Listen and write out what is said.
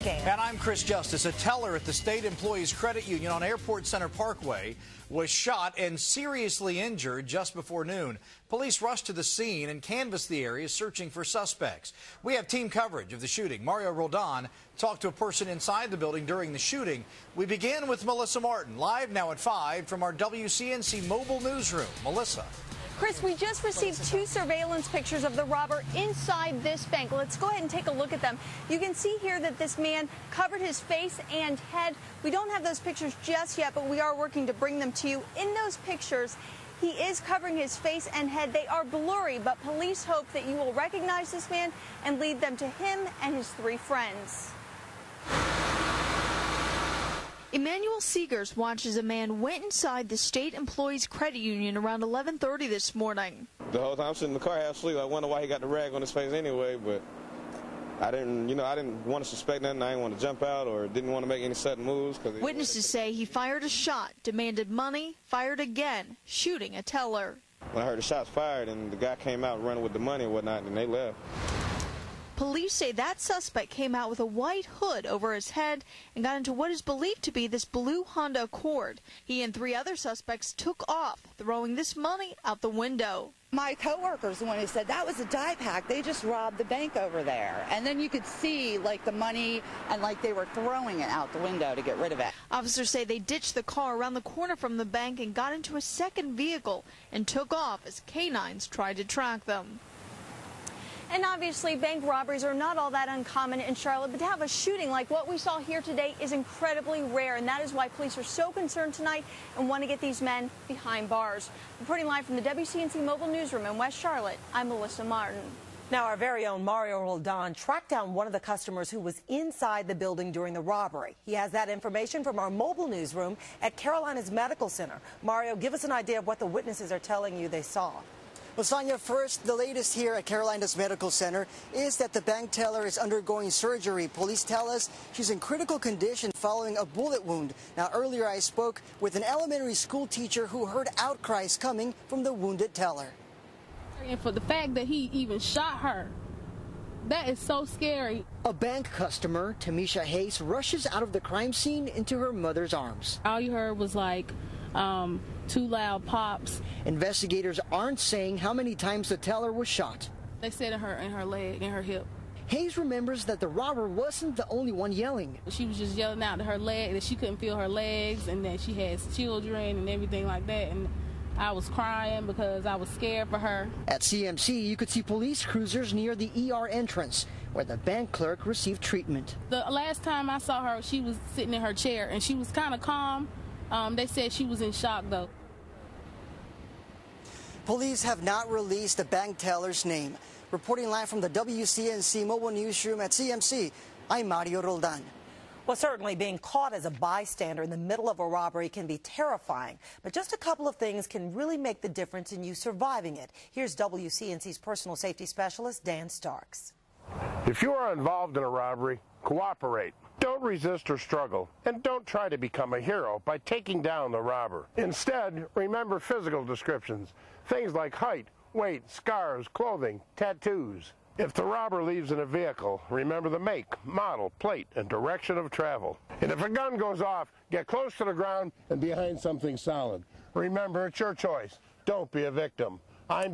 scam. And I'm Chris Justice. A teller at the State Employees Credit Union on Airport Center Parkway was shot and seriously injured just before noon. Police rushed to the scene and canvassed the area searching for suspects. We have team coverage of the shooting. Mario Roldan talked to a person inside the building during the shooting. We begin with Melissa Martin, live now at 5 from our WCNC mobile newsroom. Melissa. Chris, we just received 2 surveillance pictures of the robber inside this bank. Let's go ahead and take a look at them. You can see here that this man covered his face and head. We don't have those pictures just yet, but we are working to bring them to you. In those pictures, he is covering his face and head. They are blurry, but police hope that you will recognize this man and lead them to him and his 3 friends. EMANUEL SEEGARS watches a man went inside the State Employees Credit Union around 11:30 this morning. The whole time I'm sitting in the car half asleep. I wonder why he got the rag on his face anyway, but I didn't want to suspect nothing. I didn't want to jump out or didn't want to make any sudden moves. Witnesses say he fired a shot, demanded money, fired again, shooting a teller. When I heard the shots fired and the guy came out running with the money and whatnot, and they left. Police say that suspect came out with a white hood over his head and got into what is believed to be this blue Honda Accord. He and 3 other suspects took off, throwing this money out the window. My coworker's the one who said that was a die pack. They just robbed the bank over there. And then you could see like the money and like they were throwing it out the window to get rid of it. Officers say they ditched the car around the corner from the bank and got into a second vehicle and took off as canines tried to track them. And obviously, bank robberies are not all that uncommon in Charlotte, but to have a shooting like what we saw here today is incredibly rare, and that is why police are so concerned tonight and want to get these men behind bars. Reporting live from the WCNC mobile newsroom in West Charlotte, I'm Melissa Martin. Now, our very own Mario Roldan tracked down one of the customers who was inside the building during the robbery. He has that information from our mobile newsroom at Carolina's Medical Center. Mario, give us an idea of what the witnesses are telling you they saw. Well, Sonia, first, the latest here at Carolina's Medical Center is that the bank teller is undergoing surgery. Police tell us she's in critical condition following a bullet wound. Now, earlier I spoke with an elementary school teacher who heard outcries coming from the wounded teller. And for the fact that he even shot her, that is so scary. A bank customer, TAMEISHA Hayes, rushes out of the crime scene into her mother's arms. All you heard was like 2 loud pops. Investigators aren't saying how many times the teller was shot. They said in her leg, in her hip. Hayes remembers that the robber wasn't the only one yelling. She was just yelling out to her leg that she couldn't feel her legs and that she has children and everything like that. And I was crying because I was scared for her. At CMC, you could see police cruisers near the ER entrance where the bank clerk received treatment. The last time I saw her, she was sitting in her chair and she was kind of calm. They said she was in shock, though. Police have not released the bank teller's name. Reporting live from the WCNC mobile newsroom at CMC, I'm Mario Roldan. Well, certainly being caught as a bystander in the middle of a robbery can be terrifying, but just a couple of things can really make the difference in you surviving it. Here's WCNC's personal safety specialist, Dan Starks. If you are involved in a robbery, cooperate. Don't resist or struggle, and don't try to become a hero by taking down the robber. Instead, remember physical descriptions, things like height, weight, scars, clothing, tattoos. If the robber leaves in a vehicle, remember the make, model, plate, and direction of travel. And if a gun goes off, get close to the ground and behind something solid. Remember, it's your choice. Don't be a victim. I'm Dan.